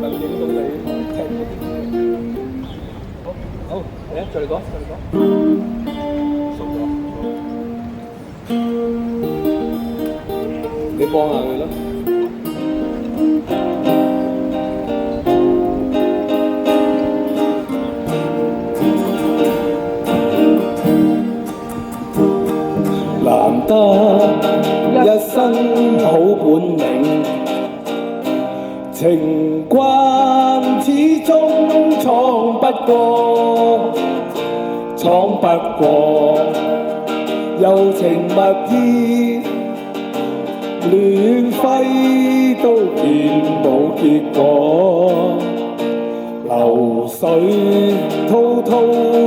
能影到你聽嗰啲嘢。好，嚟啊，再嚟講，再嚟講。熟咗，你幫下佢咯。難得一身好本領，情關始終闖不過，柔情蜜意，亂揮都見冇結果，流水滔滔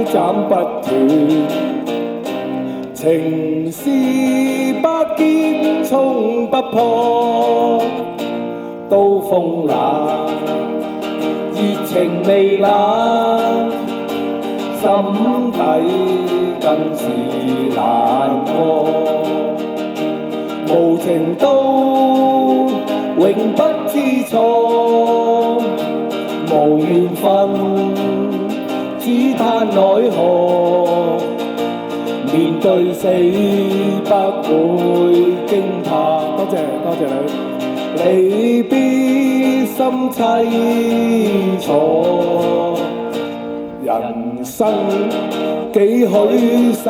斬不斷，情絲不堅衝不破，刀鋒冷，熱情未冷，心底更是難過。無情都永不知錯，無緣分只嘆奈何。面對死不會驚怕，多謝你，離別心凄楚，人生幾許失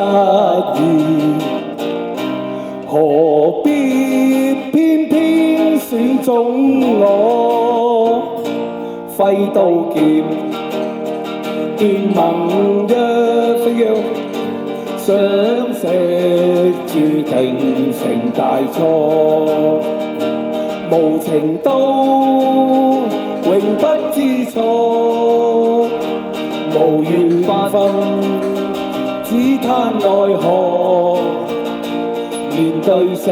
意，何必偏偏選中我，揮刀劍斷盟約，非要相識注定成大錯，無情都永不知錯，無緣分只嘆奈何。面對死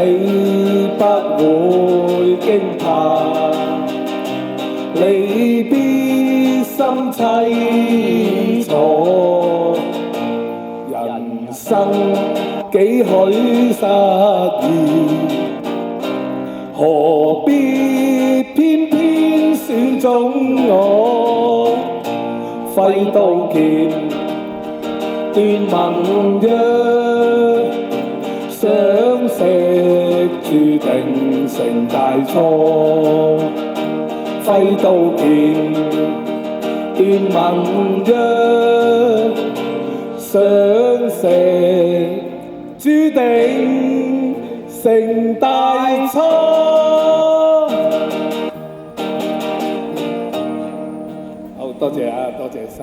不會驚怕，離別心凄楚，人生幾許失意，何必偏偏選中我，揮刀劍斷盟約，相識注定成大錯，揮刀劍斷盟約，相識注定成大錯。好，多謝啊，多謝晒。